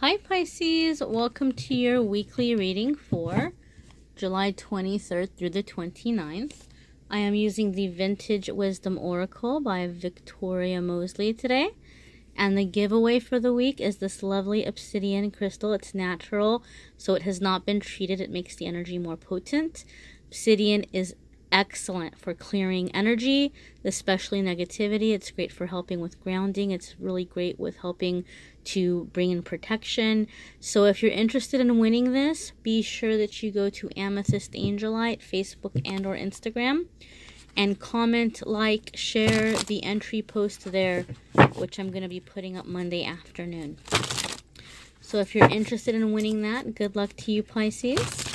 Hi Pisces, welcome to your weekly reading for July 23rd through the 29th. I am using the Vintage Wisdom Oracle by Victoria Mosley today. And the giveaway for the week is this lovely obsidian crystal. It's natural, so it has not been treated. It makes the energy more potent. Obsidian is excellent for clearing energy, especially negativity. It's great for helping with grounding. It's really great with helping to bring in protection. So if you're interested in winning this, be sure that you go to AmethystAngelLight, Facebook and or Instagram, and comment, like, share the entry post there, which I'm going to be putting up Monday afternoon. So if you're interested in winning that, good luck to you, Pisces.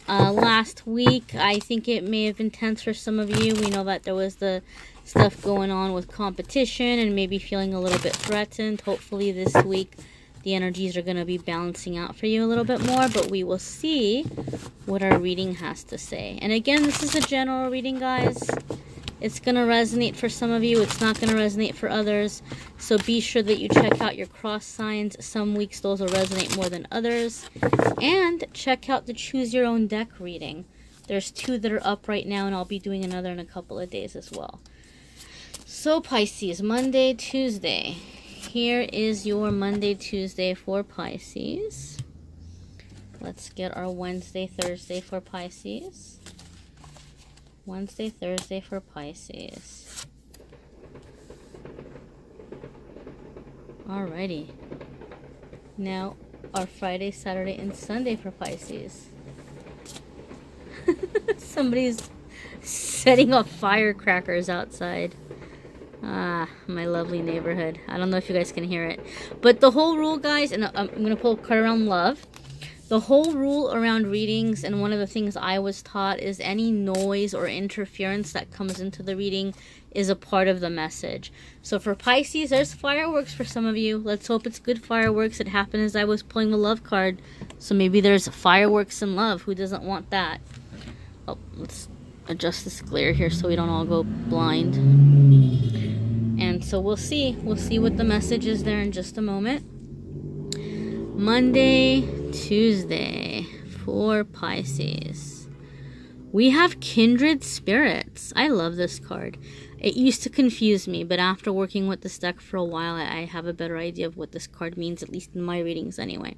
Last week, I think it may have been tense for some of you. We know that there was the stuff going on with competition and maybe feeling a little bit threatened. Hopefully this week the energies are going to be balancing out for you a little bit more, but we will see what our reading has to say. And again, this is a general reading, guys. It's going to resonate for some of you. It's not going to resonate for others. So be sure that you check out your cross signs. Some weeks those will resonate more than others. And check out the Choose Your Own Deck reading. There's 2 that are up right now, and I'll be doing another in a couple of days as well. So Pisces, Monday, Tuesday. Here is your Monday, Tuesday for Pisces. Let's get our Wednesday, Thursday for Pisces. Wednesday, Thursday for Pisces. Alrighty. Now, our Friday, Saturday, and Sunday for Pisces. Somebody's setting off firecrackers outside. Ah, my lovely neighborhood. I don't know if you guys can hear it. But the whole rule, guys, and I'm going to pull a card around love. The whole rule around readings, and one of the things I was taught, is any noise or interference that comes into the reading is a part of the message. So for Pisces, there's fireworks for some of you. Let's hope it's good fireworks. It happened as I was pulling the love card. So maybe there's fireworks in love. Who doesn't want that? Oh, let's adjust this glare here so we don't all go blind. And so we'll see. We'll see what the message is there in just a moment. Monday, Tuesday for Pisces. We have Kindred Spirits. I love this card. It used to confuse me, but after working with this deck for a while, I have a better idea of what this card means, at least in my readings anyway.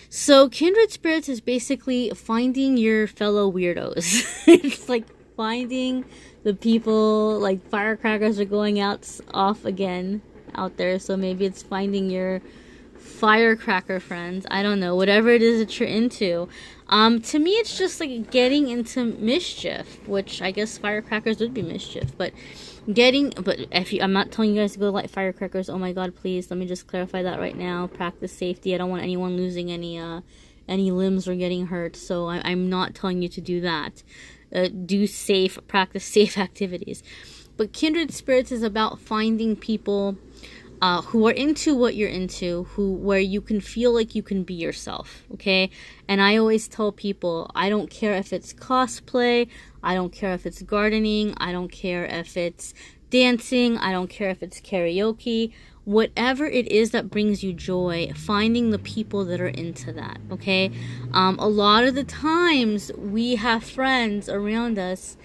So Kindred Spirits is basically finding your fellow weirdos. It's like finding the people, like firecrackers are going off again out there, so maybe it's finding your firecracker friends. I don't know, whatever it is that you're into. To me, it's just like getting into mischief, which I guess firecrackers would be mischief, but I'm not telling you guys to go light firecrackers. Oh my god, please, let me just clarify that right now. Practice safety. I don't want anyone losing any limbs or getting hurt, so I'm not telling you to do that. Practice safe activities. But Kindred Spirits is about finding people who are into what you're into, where you can feel like you can be yourself, okay? And I always tell people, I don't care if it's cosplay, I don't care if it's gardening, I don't care if it's dancing, I don't care if it's karaoke, whatever it is that brings you joy, finding the people that are into that, okay? A lot of the times we have friends around us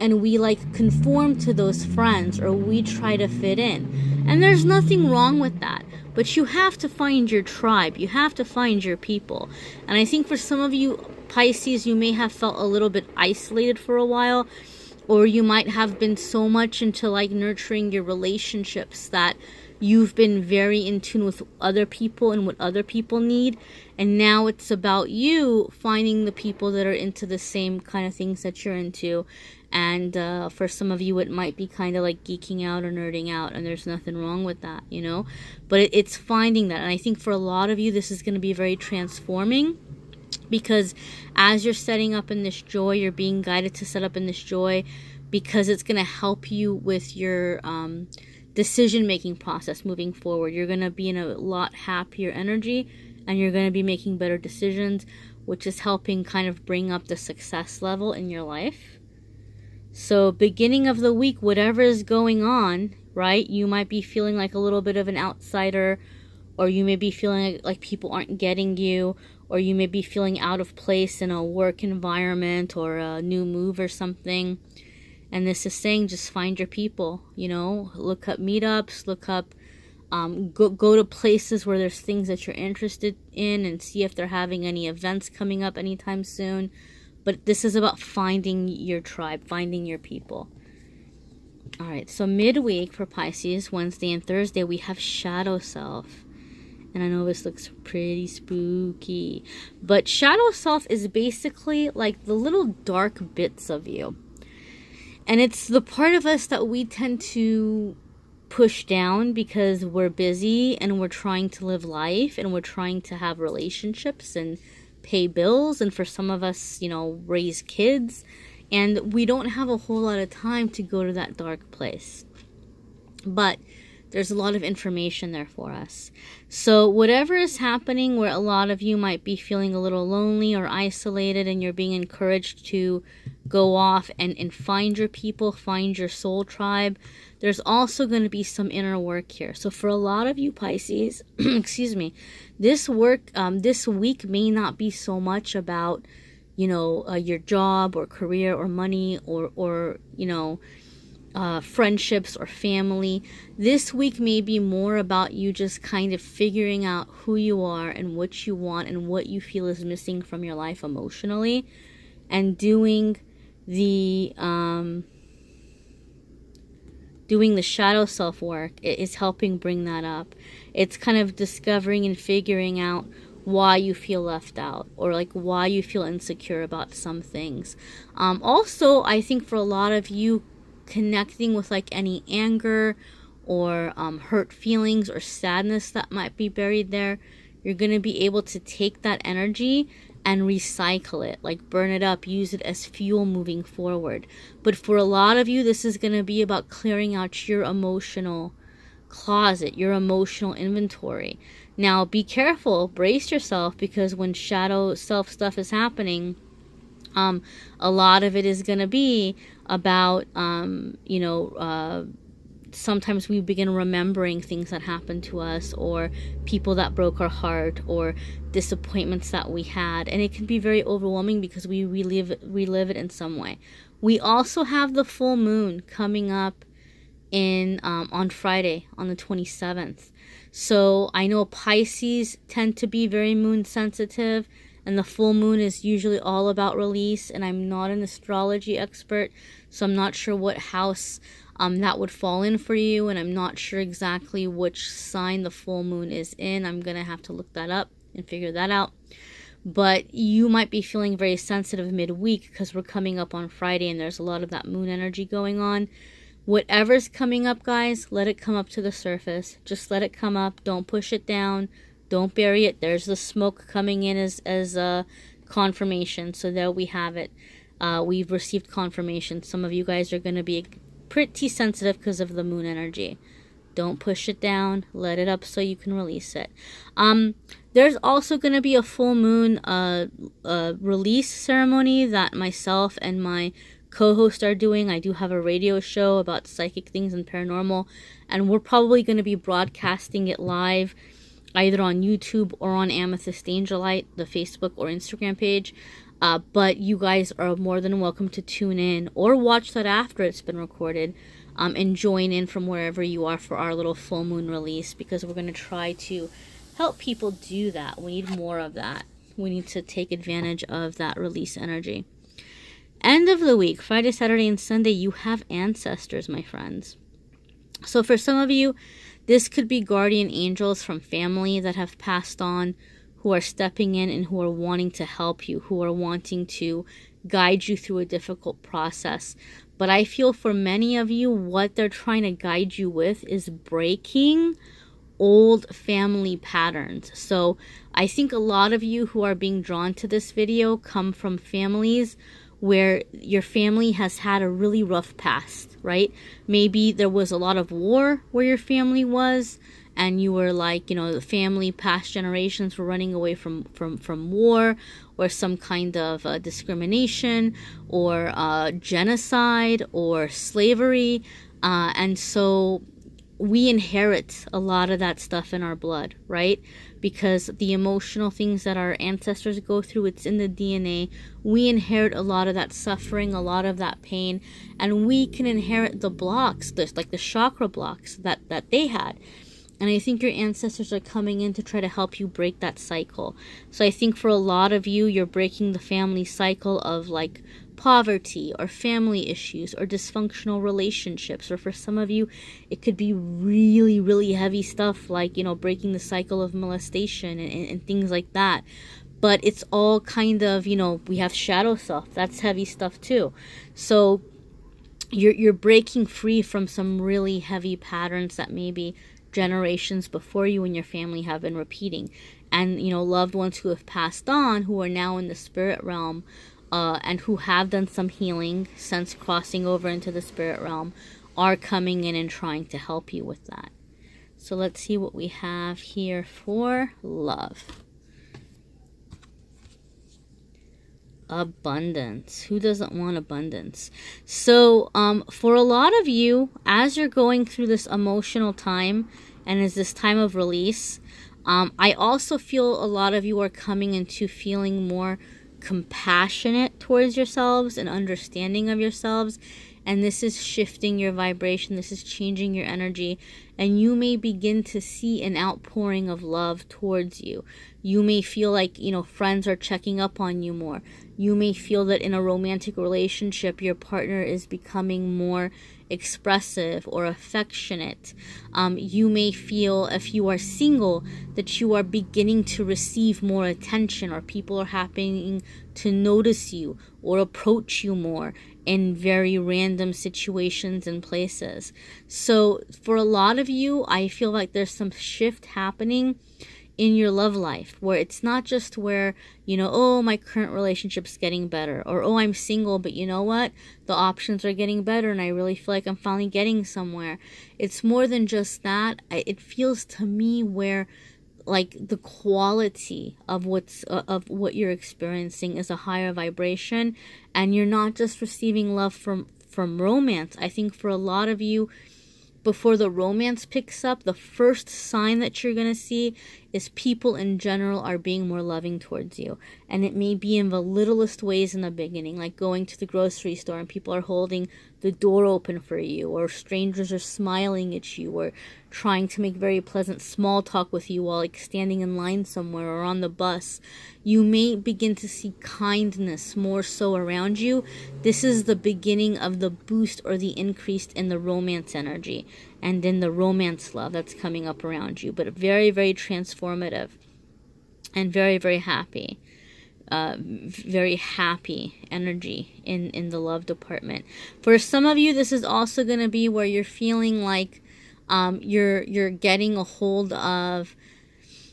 and we like conform to those friends, or we try to fit in. And there's nothing wrong with that. But you have to find your tribe. You have to find your people. And I think for some of you Pisces, you may have felt a little bit isolated for a while, or you might have been so much into like nurturing your relationships that you've been very in tune with other people and what other people need. And now it's about you finding the people that are into the same kind of things that you're into. And for some of you, it might be kind of like geeking out or nerding out, and there's nothing wrong with that, you know? But it's finding that. And I think for a lot of you, this is going to be very transforming, because as you're setting up in this joy, you're being guided to set up in this joy, because it's going to help you with your decision-making process moving forward. You're going to be in a lot happier energy, and you're going to be making better decisions, which is helping kind of bring up the success level in your life. So beginning of the week, whatever is going on, right? You might be feeling like a little bit of an outsider, or you may be feeling like people aren't getting you, or you may be feeling out of place in a work environment or a new move or something. And this is saying just find your people, you know, look up meetups, look up, go to places where there's things that you're interested in and see if they're having any events coming up anytime soon. But this is about finding your tribe, finding your people. All right, so midweek for Pisces, Wednesday and Thursday, we have shadow self. And I know this looks pretty spooky, but shadow self is basically like the little dark bits of you. And it's the part of us that we tend to push down because we're busy and we're trying to live life and we're trying to have relationships and pay bills. And for some of us, you know, raise kids. And we don't have a whole lot of time to go to that dark place. But there's a lot of information there for us. So whatever is happening where a lot of you might be feeling a little lonely or isolated and you're being encouraged to go off and find your people, find your soul tribe, there's also going to be some inner work here. So for a lot of you Pisces, excuse me, this week may not be so much about, you know, your job or career or money or you know, friendships or family. This week may be more about you just kind of figuring out who you are and what you want and what you feel is missing from your life emotionally, and doing the shadow self work is helping bring that up. It's kind of discovering and figuring out why you feel left out, or like why you feel insecure about some things. Also, I think for a lot of you, connecting with like any anger or hurt feelings or sadness that might be buried there, you're going to be able to take that energy and recycle it, like burn it up, use it as fuel moving forward. But for a lot of you, this is going to be about clearing out your emotional closet, your emotional inventory. Now be careful, brace yourself, because when shadow self stuff is happening, a lot of it is going to be about, sometimes we begin remembering things that happened to us, or people that broke our heart, or disappointments that we had. And it can be very overwhelming because we relive it in some way. We also have the full moon coming up on Friday, on the 27th. So I know Pisces tend to be very moon sensitive, and the full moon is usually all about release. And I'm not an astrology expert, so I'm not sure what house that would fall in for you, and I'm not sure exactly which sign the full moon is in. I'm gonna have to look that up and figure that out. But you might be feeling very sensitive midweek because we're coming up on Friday and there's a lot of that moon energy going on. Whatever's coming up, guys, let it come up to the surface. Just let it come up. Don't push it down. Don't bury it. There's the smoke coming in as confirmation. So there we have it. We've received confirmation. Some of you guys are going to be pretty sensitive because of the moon energy. Don't push it down. Let it up so you can release it. There's also going to be a full moon release ceremony that myself and my co-host are doing. I do have a radio show about psychic things and paranormal, and we're probably going to be broadcasting it live either on YouTube or on AmethystAngelLight, the Facebook or Instagram page. But you guys are more than welcome to tune in or watch that after it's been recorded, and join in from wherever you are for our little full moon release, because we're going to try to help people do that. We need more of that. We need to take advantage of that release energy. End of the week, Friday, Saturday, and Sunday, you have ancestors, my friends. So for some of you, this could be guardian angels from family that have passed on, who are stepping in and who are wanting to help you, who are wanting to guide you through a difficult process. But I feel for many of you, what they're trying to guide you with is breaking old family patterns. So I think a lot of you who are being drawn to this video come from families where your family has had a really rough past, right? Maybe there was a lot of war where your family was, and you were like, the family past generations were running away from war, or some kind of discrimination, or genocide, or slavery. And so we inherit a lot of that stuff in our blood, right? Because the emotional things that our ancestors go through, it's in the DNA. We inherit a lot of that suffering, a lot of that pain, and we can inherit the blocks, like the chakra blocks that they had. And I think your ancestors are coming in to try to help you break that cycle. So I think for a lot of you, you're breaking the family cycle of like poverty or family issues or dysfunctional relationships. Or for some of you, it could be really, really heavy stuff like, you know, breaking the cycle of molestation and things like that. But it's all kind of, you know, we have shadow self. That's heavy stuff too. So you're breaking free from some really heavy patterns that maybe generations before you and your family have been repeating. And, you know, loved ones who have passed on, who are now in the spirit realm, and who have done some healing since crossing over into the spirit realm, are coming in and trying to help you with that. So let's see what we have here for love. Abundance. Who doesn't want abundance? So for a lot of you, as you're going through this emotional time and as this time of release, I also feel a lot of you are coming into feeling more compassionate towards yourselves and understanding of yourselves. And this is shifting your vibration. This is changing your energy. And you may begin to see an outpouring of love towards you. You may feel like, you know, friends are checking up on you more. You may feel that in a romantic relationship, your partner is becoming more expressive or affectionate. You may feel, if you are single, that you are beginning to receive more attention, or people are happening to notice you or approach you more in very random situations and places. So for a lot of you, I feel like there's some shift happening in your love life, where it's not just where, you know, oh, my current relationship's getting better, or oh, I'm single, but you know what, the options are getting better and I really feel like I'm finally getting somewhere. It's more than just that. It feels to me where like the quality of what you're experiencing is a higher vibration, and you're not just receiving love from romance. I think for a lot of you, before the romance picks up, the first sign that you're going to see is people in general are being more loving towards you. And it may be in the littlest ways in the beginning, like going to the grocery store and people are holding the door open for you, or strangers are smiling at you, or trying to make very pleasant small talk with you while like standing in line somewhere or on the bus. You may begin to see kindness more so around you. This is the beginning of the boost or the increase in the romance energy and in the romance love that's coming up around you. But very, very transformative and very, very happy. Very happy energy in the love department. For some of you, this is also going to be where you're feeling like you're getting a hold of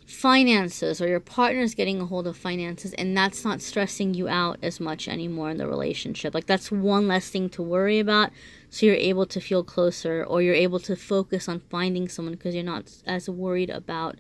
finances, or your partner's getting a hold of finances, and that's not stressing you out as much anymore in the relationship. Like, that's one less thing to worry about, so you're able to feel closer, or you're able to focus on finding someone because you're not as worried about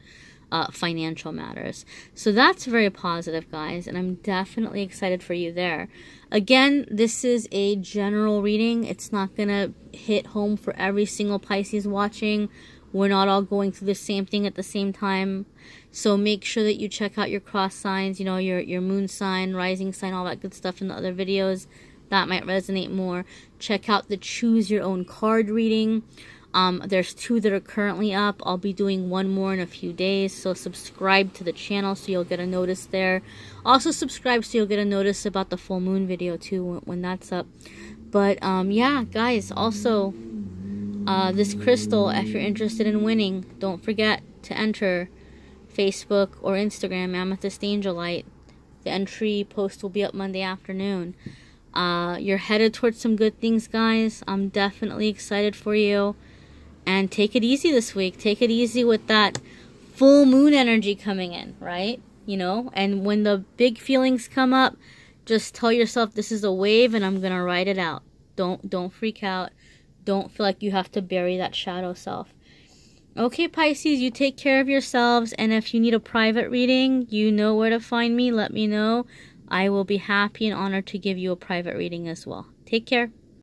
financial matters. So that's very positive, guys, and I'm definitely excited for you there. Again, this is a general reading. It's not gonna hit home for every single Pisces watching. We're not all going through the same thing at the same time. So make sure that you check out your cross signs, you know, your moon sign, rising sign, all that good stuff in the other videos. That might resonate more. Check out the choose your own card reading. There's 2 that are currently up. I'll be doing 1 more in a few days. So subscribe to the channel so you'll get a notice there. Also subscribe so you'll get a notice about the full moon video too when that's up. But yeah, guys, also this crystal, if you're interested in winning, don't forget to enter Facebook or Instagram, AmethystAngelLight. The entry post will be up Monday afternoon. You're headed towards some good things, guys. I'm definitely excited for you. And take it easy this week. Take it easy with that full moon energy coming in, right? You know, and when the big feelings come up, just tell yourself this is a wave and I'm going to ride it out. Don't freak out. Don't feel like you have to bury that shadow self. Okay, Pisces, you take care of yourselves. And if you need a private reading, you know where to find me. Let me know. I will be happy and honored to give you a private reading as well. Take care.